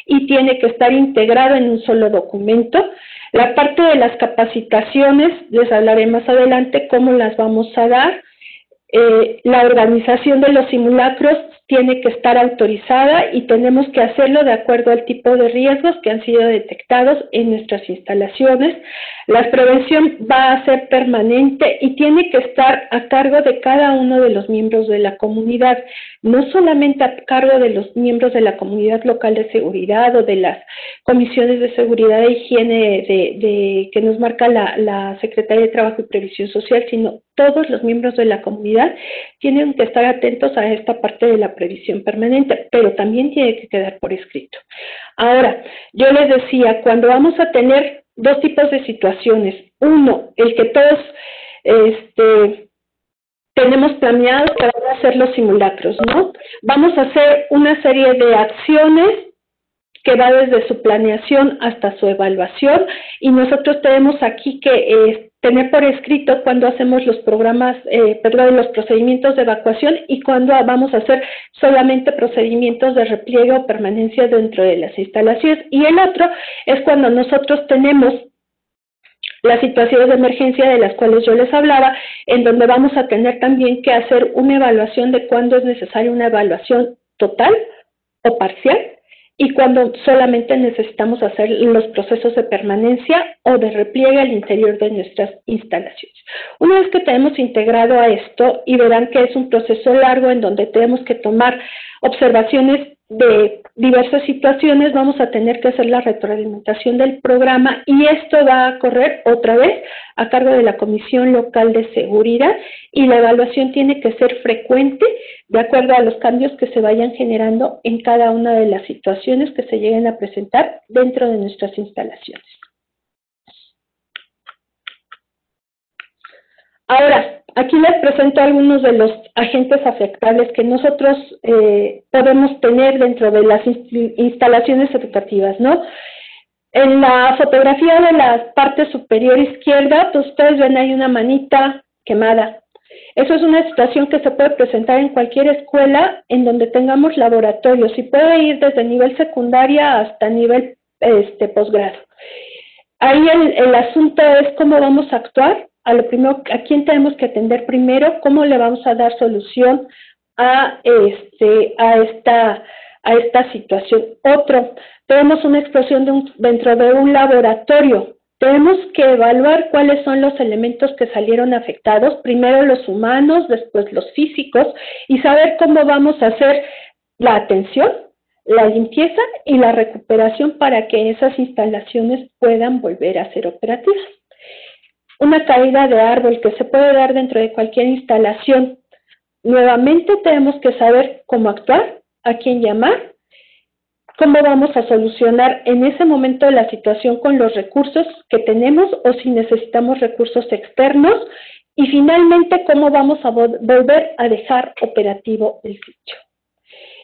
Speaker 1: y tiene que estar integrado en un solo documento. La parte de las capacitaciones, les hablaré más adelante cómo las vamos a dar. La organización de los simulacros tiene que estar autorizada y tenemos que hacerlo de acuerdo al tipo de riesgos que han sido detectados en nuestras instalaciones. La prevención va a ser permanente y tiene que estar a cargo de cada uno de los miembros de la comunidad, no solamente a cargo de los miembros de la comunidad local de seguridad o de las comisiones de seguridad e higiene que nos marca la Secretaría de Trabajo y Previsión Social, sino todos los miembros de la comunidad tienen que estar atentos a esta parte de la previsión permanente, pero también tiene que quedar por escrito. Ahora, yo les decía, cuando vamos a tener dos tipos de situaciones, uno, el que todos tenemos planeados que van a hacer los simulacros, ¿no? Vamos a hacer una serie de acciones que va desde su planeación hasta su evaluación, y nosotros tenemos aquí que tener por escrito cuando hacemos los programas, los procedimientos de evacuación y cuando vamos a hacer solamente procedimientos de repliegue o permanencia dentro de las instalaciones. Y el otro es cuando nosotros tenemos las situaciones de emergencia de las cuales yo les hablaba, en donde vamos a tener también que hacer una evaluación de cuándo es necesaria una evaluación total o parcial, y cuando solamente necesitamos hacer los procesos de permanencia o de repliegue al interior de nuestras instalaciones. Una vez que tenemos integrado a esto, y verán que es un proceso largo en donde tenemos que tomar observaciones de diversas situaciones, vamos a tener que hacer la retroalimentación del programa, y esto va a correr otra vez a cargo de la Comisión Local de Seguridad, y la evaluación tiene que ser frecuente de acuerdo a los cambios que se vayan generando en cada una de las situaciones que se lleguen a presentar dentro de nuestras instalaciones. Ahora, aquí les presento algunos de los agentes afectables que nosotros podemos tener dentro de las instalaciones educativas, ¿no? En la fotografía de la parte superior izquierda, pues ustedes ven ahí una manita quemada. Eso es una situación que se puede presentar en cualquier escuela en donde tengamos laboratorios, y puede ir desde nivel secundaria hasta nivel posgrado. Ahí el asunto es cómo vamos a actuar. A lo primero, ¿a quién tenemos que atender primero? ¿Cómo le vamos a dar solución a esta situación? Otro, tenemos una explosión dentro de un laboratorio. Tenemos que evaluar cuáles son los elementos que salieron afectados, primero los humanos, después los físicos, y saber cómo vamos a hacer la atención, la limpieza y la recuperación para que esas instalaciones puedan volver a ser operativas. Una caída de árbol que se puede dar dentro de cualquier instalación. Nuevamente tenemos que saber cómo actuar, a quién llamar, cómo vamos a solucionar en ese momento la situación con los recursos que tenemos o si necesitamos recursos externos, y finalmente cómo vamos a volver a dejar operativo el sitio.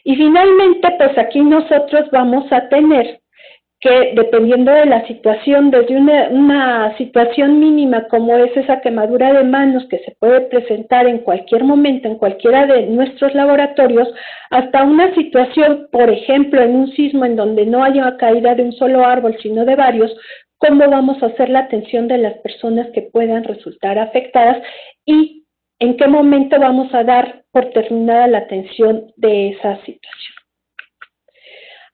Speaker 1: Y finalmente, pues aquí nosotros vamos a tener que, dependiendo de la situación, desde una situación mínima como es esa quemadura de manos que se puede presentar en cualquier momento en cualquiera de nuestros laboratorios, hasta una situación, por ejemplo, en un sismo en donde no haya caída de un solo árbol, sino de varios, cómo vamos a hacer la atención de las personas que puedan resultar afectadas y en qué momento vamos a dar por terminada la atención de esa situación.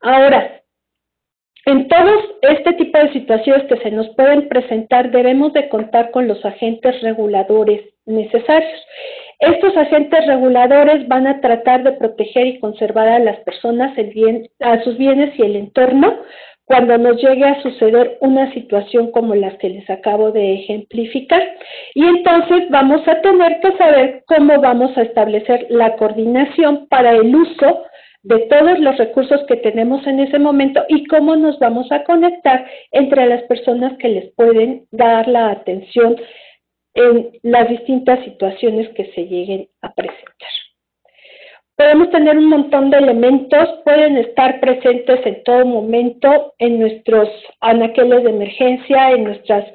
Speaker 1: Ahora, en todos este tipo de situaciones que se nos pueden presentar, debemos de contar con los agentes reguladores necesarios. Estos agentes reguladores van a tratar de proteger y conservar a las personas, a sus bienes y el entorno, cuando nos llegue a suceder una situación como las que les acabo de ejemplificar. Y entonces vamos a tener que saber cómo vamos a establecer la coordinación para el uso de todos los recursos que tenemos en ese momento y cómo nos vamos a conectar entre las personas que les pueden dar la atención en las distintas situaciones que se lleguen a presentar. Podemos tener un montón de elementos, pueden estar presentes en todo momento en nuestros anaqueles de emergencia, en nuestros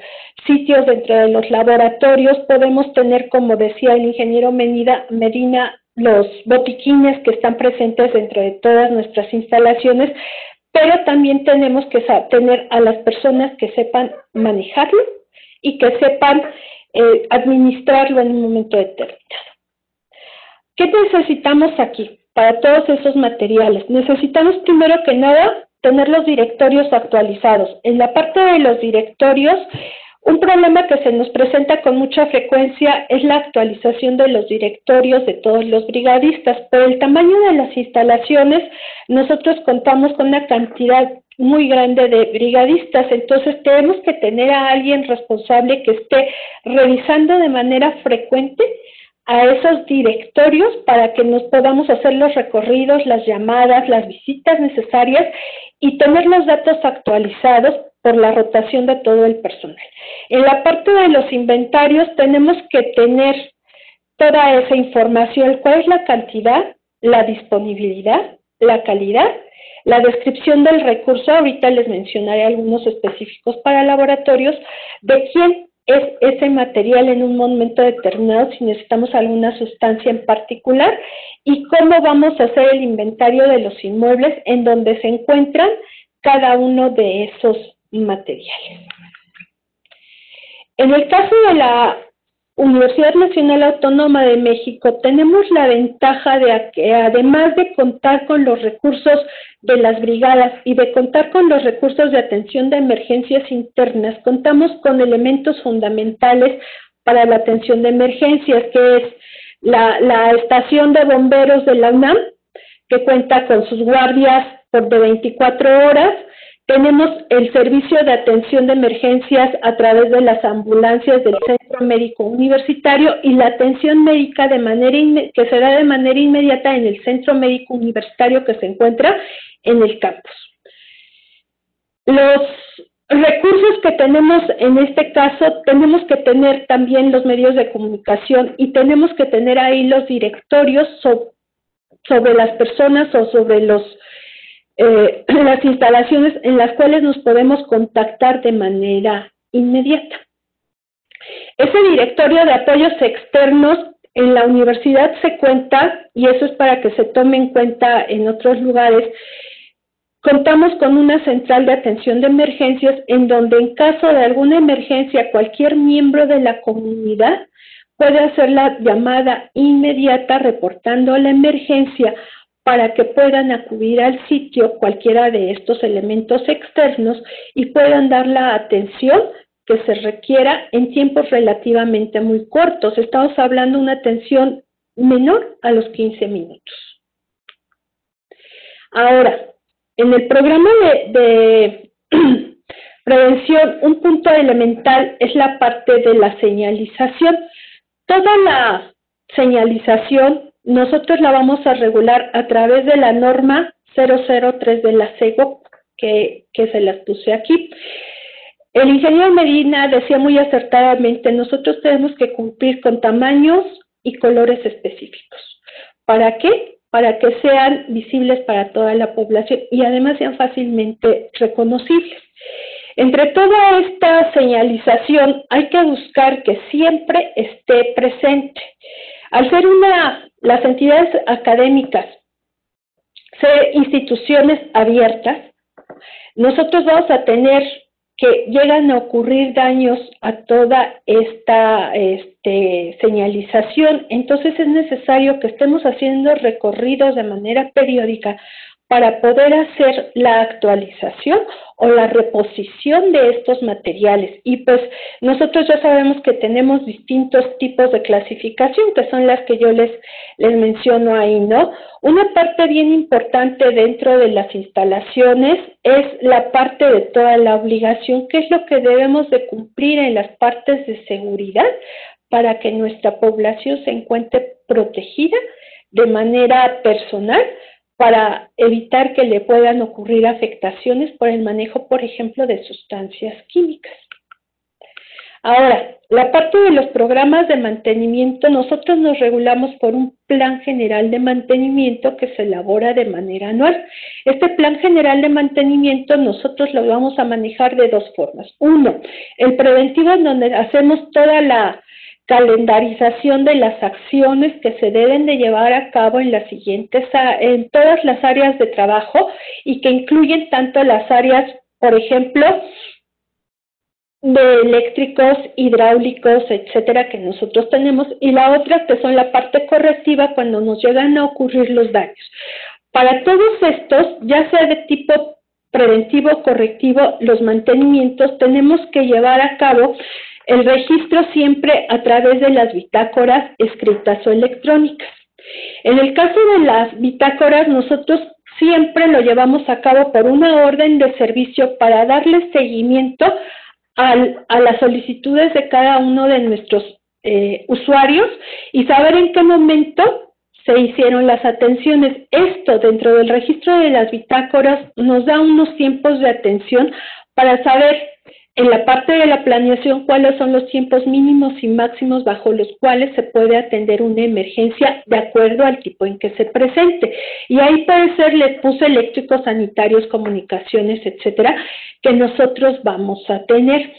Speaker 1: sitios dentro de los laboratorios. Podemos tener, como decía el ingeniero Medina, los botiquines que están presentes dentro de todas nuestras instalaciones, pero también tenemos que tener a las personas que sepan manejarlo y que sepan administrarlo en un momento determinado. ¿Qué necesitamos aquí para todos esos materiales? Necesitamos primero que nada tener los directorios actualizados. En la parte de los directorios, un problema que se nos presenta con mucha frecuencia es la actualización de los directorios de todos los brigadistas. Por el tamaño de las instalaciones, nosotros contamos con una cantidad muy grande de brigadistas, entonces tenemos que tener a alguien responsable que esté revisando de manera frecuente a esos directorios para que nos podamos hacer los recorridos, las llamadas, las visitas necesarias y tener los datos actualizados por la rotación de todo el personal. En la parte de los inventarios tenemos que tener toda esa información, cuál es la cantidad, la disponibilidad, la calidad la descripción del recurso, ahorita les mencionaré algunos específicos para laboratorios, de quién es ese material en un momento determinado, si necesitamos alguna sustancia en particular, y cómo vamos a hacer el inventario de los inmuebles en donde se encuentran cada uno de esos materiales. En el caso de la Universidad Nacional Autónoma de México, tenemos la ventaja de que, además de contar con los recursos de las brigadas y de contar con los recursos de atención de emergencias internas, contamos con elementos fundamentales para la atención de emergencias, que es la estación de bomberos de la UNAM, que cuenta con sus guardias de 24 horas. Tenemos el servicio de atención de emergencias a través de las ambulancias del Centro Médico Universitario y la atención médica que se da de manera inmediata en el Centro Médico Universitario que se encuentra en el campus. Los recursos que tenemos en este caso, tenemos que tener también los medios de comunicación y tenemos que tener ahí los directorios sobre las personas o sobre las instalaciones en las cuales nos podemos contactar de manera inmediata. Ese directorio de apoyos externos en la universidad se cuenta, y eso es para que se tome en cuenta en otros lugares, contamos con una central de atención de emergencias en donde en caso de alguna emergencia cualquier miembro de la comunidad puede hacer la llamada inmediata reportando la emergencia para que puedan acudir al sitio cualquiera de estos elementos externos y puedan dar la atención que se requiera en tiempos relativamente muy cortos. Estamos hablando de una atención menor a los 15 minutos. Ahora, en el programa de prevención, un punto elemental es la parte de la señalización. Toda la señalización nosotros la vamos a regular a través de la norma 003 de la CEGOP, que se las puse aquí. El ingeniero Medina decía muy acertadamente, nosotros tenemos que cumplir con tamaños y colores específicos. ¿Para qué? Para que sean visibles para toda la población y además sean fácilmente reconocibles. Entre toda esta señalización hay que buscar que siempre esté presente. Al ser las entidades académicas ser instituciones abiertas, nosotros vamos a tener que llegan a ocurrir daños a toda esta señalización. Entonces es necesario que estemos haciendo recorridos de manera periódica para poder hacer la actualización o la reposición de estos materiales. Y pues nosotros ya sabemos que tenemos distintos tipos de clasificación, que son las que yo les menciono ahí, ¿no? Una parte bien importante dentro de las instalaciones es la parte de toda la obligación, que es lo que debemos de cumplir en las partes de seguridad para que nuestra población se encuentre protegida de manera personal, para evitar que le puedan ocurrir afectaciones por el manejo, por ejemplo, de sustancias químicas. Ahora, la parte de los programas de mantenimiento, nosotros nos regulamos por un plan general de mantenimiento que se elabora de manera anual. Este plan general de mantenimiento nosotros lo vamos a manejar de dos formas. Uno, el preventivo, en donde hacemos toda la calendarización de las acciones que se deben de llevar a cabo en en todas las áreas de trabajo y que incluyen tanto las áreas, por ejemplo, de eléctricos, hidráulicos, etcétera, que nosotros tenemos, y la otra que son la parte correctiva cuando nos llegan a ocurrir los daños. Para todos estos, ya sea de tipo preventivo o correctivo, los mantenimientos, tenemos que llevar a cabo el registro siempre a través de las bitácoras escritas o electrónicas. En el caso de las bitácoras, nosotros siempre lo llevamos a cabo por una orden de servicio para darle seguimiento a las solicitudes de cada uno de nuestros usuarios y saber en qué momento se hicieron las atenciones. Esto, dentro del registro de las bitácoras, nos da unos tiempos de atención para saber en la parte de la planeación, cuáles son los tiempos mínimos y máximos bajo los cuales se puede atender una emergencia de acuerdo al tipo en que se presente. Y ahí puede ser, les puse eléctricos, sanitarios, comunicaciones, etcétera, que nosotros vamos a tener.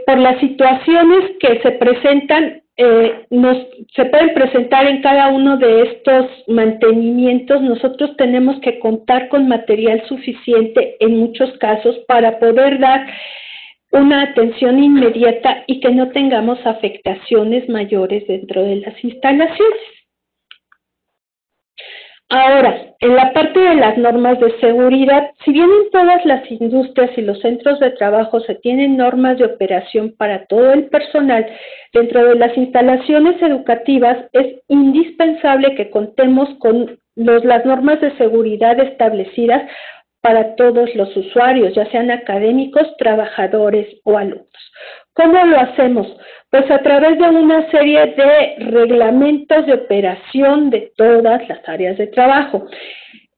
Speaker 1: Por las situaciones que se presentan, se pueden presentar en cada uno de estos mantenimientos. Nosotros tenemos que contar con material suficiente en muchos casos para poder dar una atención inmediata y que no tengamos afectaciones mayores dentro de las instalaciones. Ahora, en la parte de las normas de seguridad, si bien en todas las industrias y los centros de trabajo se tienen normas de operación para todo el personal, dentro de las instalaciones educativas es indispensable que contemos con las normas de seguridad establecidas para todos los usuarios, ya sean académicos, trabajadores o alumnos. ¿Cómo lo hacemos? Pues a través de una serie de reglamentos de operación de todas las áreas de trabajo.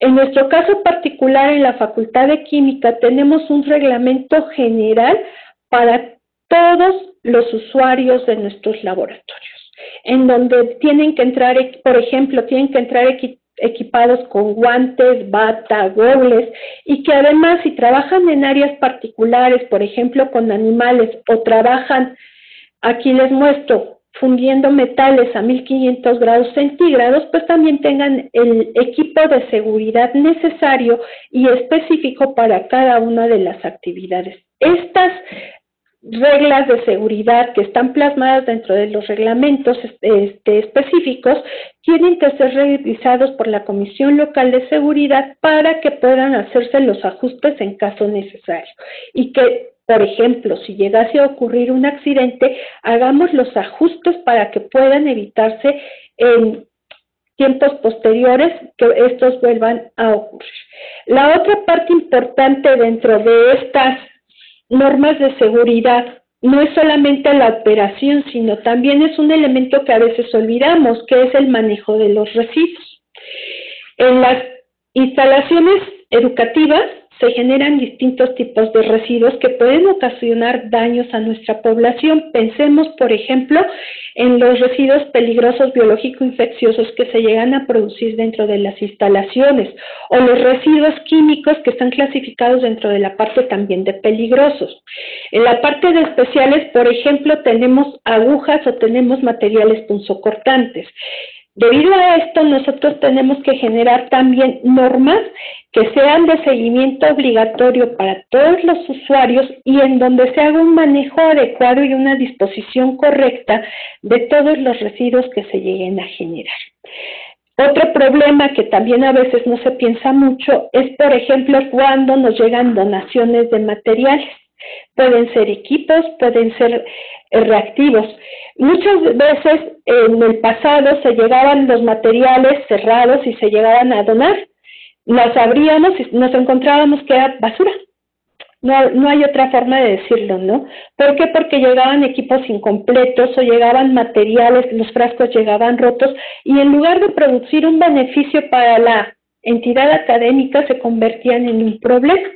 Speaker 1: En nuestro caso particular, en la Facultad de Química, tenemos un reglamento general para todos los usuarios de nuestros laboratorios, en donde tienen que entrar, por ejemplo, tienen que entrar equipados con guantes, bata, goggles, y que además si trabajan en áreas particulares, por ejemplo con animales, o trabajan, aquí les muestro, fundiendo metales a 1500 grados centígrados, pues también tengan el equipo de seguridad necesario y específico para cada una de las actividades. Estas reglas de seguridad que están plasmadas dentro de los reglamentos específicos tienen que ser revisados por la Comisión Local de Seguridad para que puedan hacerse los ajustes en caso necesario y que, por ejemplo, si llegase a ocurrir un accidente, hagamos los ajustes para que puedan evitarse en tiempos posteriores que estos vuelvan a ocurrir. La otra parte importante dentro de estas normas de seguridad no es solamente la operación, sino también es un elemento que a veces olvidamos, que es el manejo de los residuos. En las instalaciones educativas se generan distintos tipos de residuos que pueden ocasionar daños a nuestra población. Pensemos, por ejemplo, en los residuos peligrosos biológico-infecciosos que se llegan a producir dentro de las instalaciones, o los residuos químicos que están clasificados dentro de la parte también de peligrosos. En la parte de especiales, por ejemplo, tenemos agujas o tenemos materiales punzocortantes. Debido a esto, nosotros tenemos que generar también normas que sean de seguimiento obligatorio para todos los usuarios y en donde se haga un manejo adecuado y una disposición correcta de todos los residuos que se lleguen a generar. Otro problema que también a veces no se piensa mucho es, por ejemplo, cuando nos llegan donaciones de materiales. Pueden ser equipos, pueden ser reactivos. Muchas veces en el pasado se llegaban los materiales cerrados y se llegaban a donar. Los abríamos y nos encontrábamos que era basura. No hay otra forma de decirlo, ¿no? ¿Por qué? Porque llegaban equipos incompletos o llegaban materiales, los frascos llegaban rotos y en lugar de producir un beneficio para la entidad académica se convertían en un problema.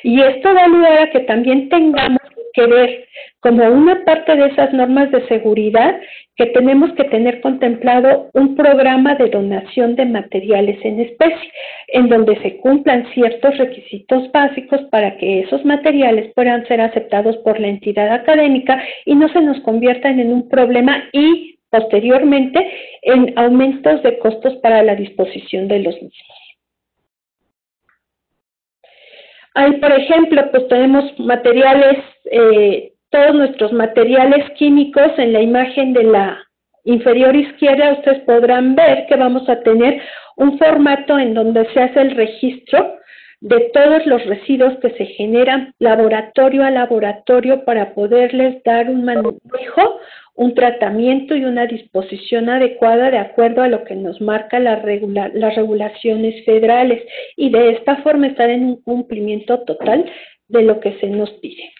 Speaker 1: Y esto da lugar a que también tengamos que ver como una parte de esas normas de seguridad que tenemos que tener contemplado un programa de donación de materiales en especie, en donde se cumplan ciertos requisitos básicos para que esos materiales puedan ser aceptados por la entidad académica y no se nos conviertan en un problema y posteriormente en aumentos de costos para la disposición de los mismos. Ahí, por ejemplo, pues tenemos materiales, todos nuestros materiales químicos. En la imagen de la inferior izquierda ustedes podrán ver que vamos a tener un formato en donde se hace el registro de todos los residuos que se generan laboratorio a laboratorio para poderles dar un manejo, un tratamiento y una disposición adecuada de acuerdo a lo que nos marca las regulaciones federales y de esta forma estar en un cumplimiento total de lo que se nos pide.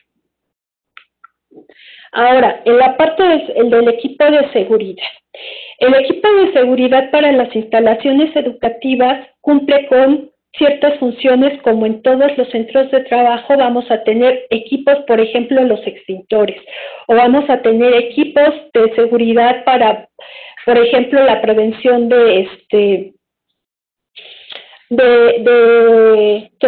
Speaker 1: Ahora, en la parte del equipo de seguridad. El equipo de seguridad para las instalaciones educativas cumple con ciertas funciones, como en todos los centros de trabajo, vamos a tener equipos, por ejemplo, los extintores, o vamos a tener equipos de seguridad para, por ejemplo, la prevención ¿qué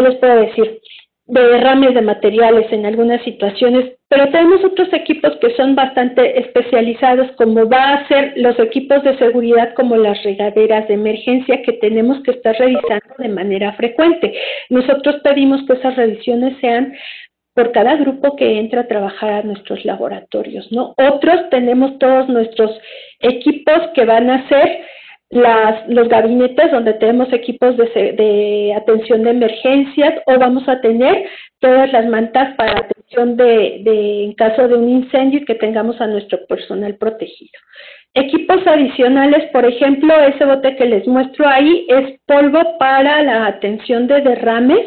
Speaker 1: les puedo decir? De derrames de materiales en algunas situaciones, pero tenemos otros equipos que son bastante especializados, como va a ser los equipos de seguridad, como las regaderas de emergencia, que tenemos que estar revisando de manera frecuente. Nosotros pedimos que esas revisiones sean por cada grupo que entra a trabajar a nuestros laboratorios, ¿no? Otros tenemos todos nuestros equipos que van a ser los gabinetes donde tenemos equipos de atención de emergencias, o vamos a tener todas las mantas para atención en caso de un incendio, y que tengamos a nuestro personal protegido. Equipos adicionales, por ejemplo, ese bote que les muestro ahí es polvo para la atención de derrames,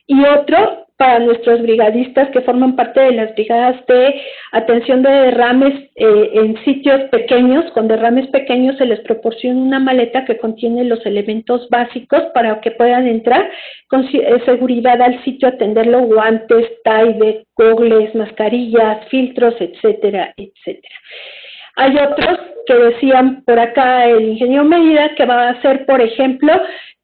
Speaker 1: y otro para nuestros brigadistas que forman parte de las brigadas de atención de derrames en sitios pequeños. Con derrames pequeños se les proporciona una maleta que contiene los elementos básicos para que puedan entrar con seguridad al sitio, atenderlo: guantes, Tyvek, gogles, mascarillas, filtros, etcétera, etcétera. Hay otros que decían por acá el ingeniero Mérida, que va a ser, por ejemplo,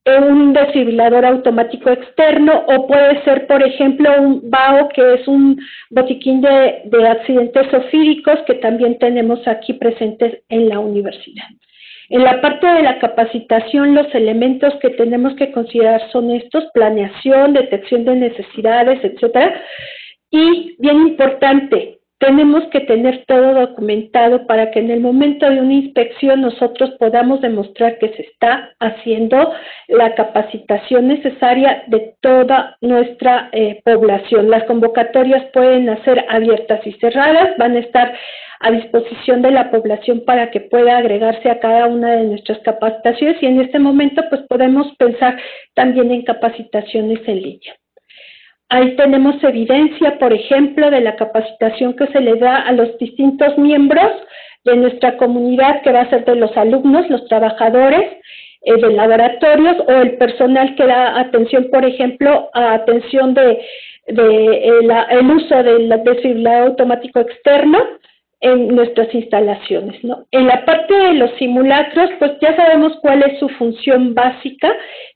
Speaker 1: un desfibrilador automático externo, o puede ser, por ejemplo, un BAO, que es un botiquín de accidentes ofíricos, que también tenemos aquí presentes en la universidad. En la parte de la capacitación, los elementos que tenemos que considerar son estos: planeación, detección de necesidades, etcétera. Y bien importante, tenemos que tener todo documentado para que en el momento de una inspección nosotros podamos demostrar que se está haciendo la capacitación necesaria de toda nuestra población. Las convocatorias pueden ser abiertas y cerradas, van a estar a disposición de la población para que pueda agregarse a cada una de nuestras capacitaciones, y en este momento pues podemos pensar también en capacitaciones en línea. Ahí tenemos evidencia, por ejemplo, de la capacitación que se le da a los distintos miembros de nuestra comunidad, que va a ser de los alumnos, los trabajadores de laboratorios, o el personal que da atención, por ejemplo, a atención el uso del desfibrilador automático externo en nuestras instalaciones, ¿no? En la parte de los simulacros, pues ya sabemos cuál es su función básica,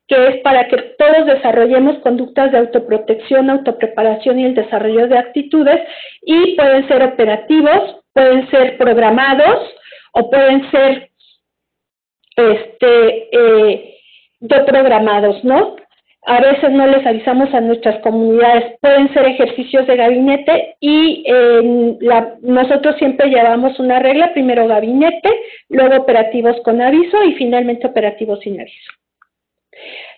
Speaker 1: que es para que todos desarrollemos conductas de autoprotección, autopreparación y el desarrollo de actitudes, y pueden ser operativos, pueden ser programados, o pueden ser programados, ¿no? A veces no les avisamos a nuestras comunidades, pueden ser ejercicios de gabinete, y nosotros siempre llevamos una regla: primero gabinete, luego operativos con aviso, y finalmente operativos sin aviso.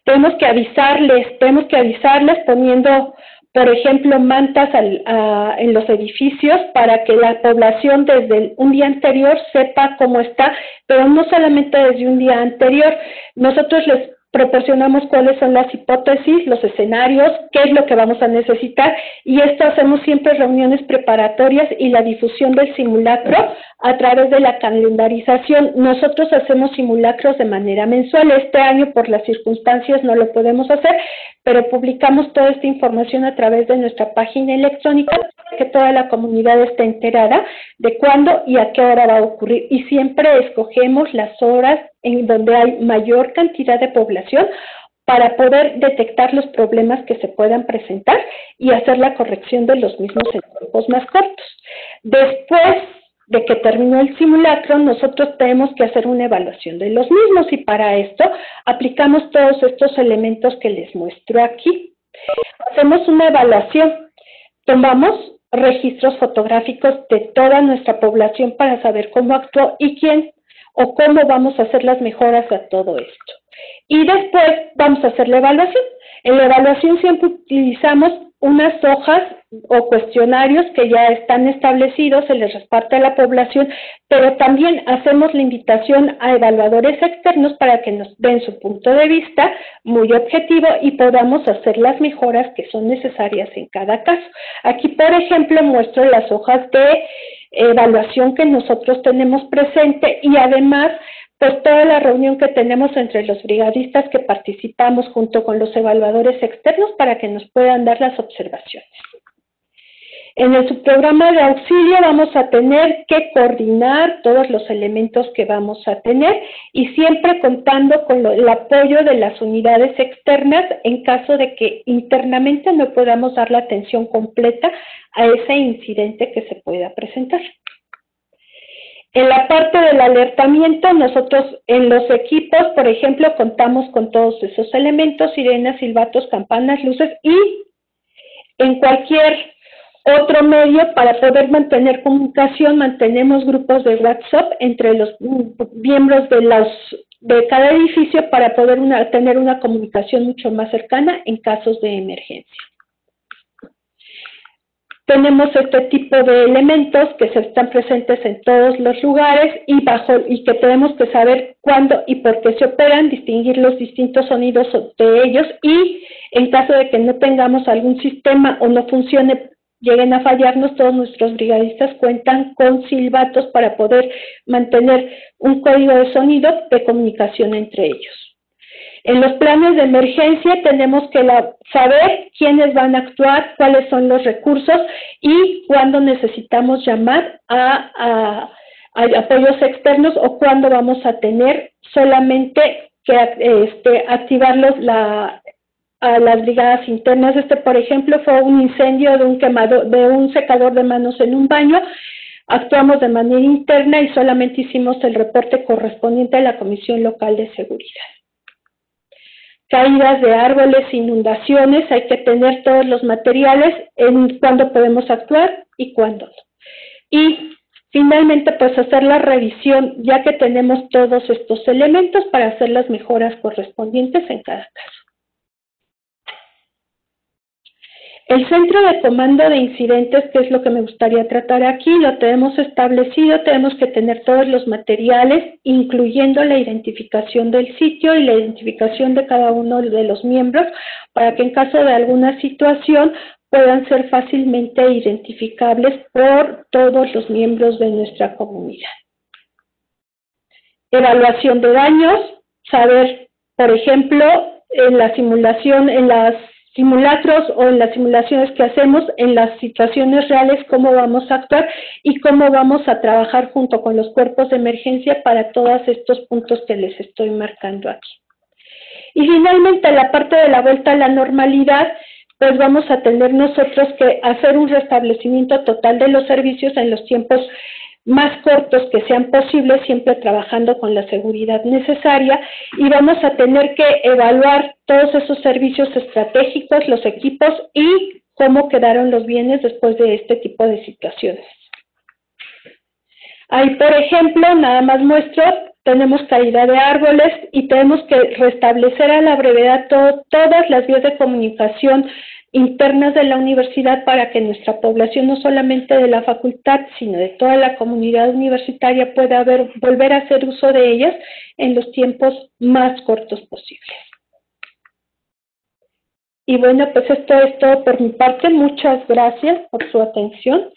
Speaker 1: Tenemos que avisarles poniendo, por ejemplo, mantas en los edificios, para que la población desde un día anterior sepa cómo está, pero no solamente desde un día anterior. Nosotros les proporcionamos cuáles son las hipótesis, los escenarios, qué es lo que vamos a necesitar, y esto hacemos siempre reuniones preparatorias y la difusión del simulacro a través de la calendarización. Nosotros hacemos simulacros de manera mensual. Este año, por las circunstancias, no lo podemos hacer, pero publicamos toda esta información a través de nuestra página electrónica, para que toda la comunidad esté enterada de cuándo y a qué hora va a ocurrir, y siempre escogemos las horas en donde hay mayor cantidad de población para poder detectar los problemas que se puedan presentar y hacer la corrección de los mismos en tiempos más cortos. Después de que terminó el simulacro, nosotros tenemos que hacer una evaluación de los mismos, y para esto aplicamos todos estos elementos que les muestro aquí. Hacemos una evaluación, tomamos registros fotográficos de toda nuestra población para saber cómo actuó y quién o cómo vamos a hacer las mejoras a todo esto. Y después vamos a hacer la evaluación. En la evaluación siempre utilizamos unas hojas o cuestionarios que ya están establecidos, se les reparte a la población, pero también hacemos la invitación a evaluadores externos para que nos den su punto de vista muy objetivo y podamos hacer las mejoras que son necesarias en cada caso. Aquí, por ejemplo, muestro las hojas de evaluación que nosotros tenemos presente, y además pues toda la reunión que tenemos entre los brigadistas que participamos junto con los evaluadores externos para que nos puedan dar las observaciones. En el subprograma de auxilio vamos a tener que coordinar todos los elementos que vamos a tener y siempre contando con el apoyo de las unidades externas en caso de que internamente no podamos dar la atención completa a ese incidente que se pueda presentar. En la parte del alertamiento, nosotros en los equipos, por ejemplo, contamos con todos esos elementos, sirenas, silbatos, campanas, luces y en cualquier otro medio para poder mantener comunicación, mantenemos grupos de WhatsApp entre los miembros de cada edificio para poder tener una comunicación mucho más cercana en casos de emergencia. Tenemos este tipo de elementos que se están presentes en todos los lugares y que tenemos que saber cuándo y por qué se operan, distinguir los distintos sonidos de ellos y en caso de que no tengamos algún sistema o no funcione, lleguen a fallarnos, todos nuestros brigadistas cuentan con silbatos para poder mantener un código de sonido de comunicación entre ellos. En los planes de emergencia tenemos que saber quiénes van a actuar, cuáles son los recursos y cuándo necesitamos llamar a apoyos externos o cuándo vamos a tener solamente que activarlos a las brigadas internas. Por ejemplo, fue un incendio de un secador de manos en un baño. Actuamos de manera interna y solamente hicimos el reporte correspondiente a la Comisión Local de Seguridad. Caídas de árboles, inundaciones, hay que tener todos los materiales en cuándo podemos actuar y cuándo no. Y finalmente, pues hacer la revisión, ya que tenemos todos estos elementos para hacer las mejoras correspondientes en cada caso. El centro de comando de incidentes, que es lo que me gustaría tratar aquí, lo tenemos establecido, tenemos que tener todos los materiales, incluyendo la identificación del sitio y la identificación de cada uno de los miembros, para que en caso de alguna situación puedan ser fácilmente identificables por todos los miembros de nuestra comunidad. Evaluación de daños, saber, por ejemplo, en la simulación, en las simulacros o en las simulaciones que hacemos en las situaciones reales, cómo vamos a actuar y cómo vamos a trabajar junto con los cuerpos de emergencia para todos estos puntos que les estoy marcando aquí. Y finalmente, la parte de la vuelta a la normalidad, pues vamos a tener nosotros que hacer un restablecimiento total de los servicios en los tiempos más cortos que sean posibles, siempre trabajando con la seguridad necesaria, y vamos a tener que evaluar todos esos servicios estratégicos, los equipos y cómo quedaron los bienes después de este tipo de situaciones. Ahí, por ejemplo, nada más muestro, tenemos caída de árboles y tenemos que restablecer a la brevedad todas las vías de comunicación internas de la universidad para que nuestra población, no solamente de la facultad, sino de toda la comunidad universitaria, pueda volver a hacer uso de ellas en los tiempos más cortos posibles. Y bueno, pues esto es todo por mi parte. Muchas gracias por su atención.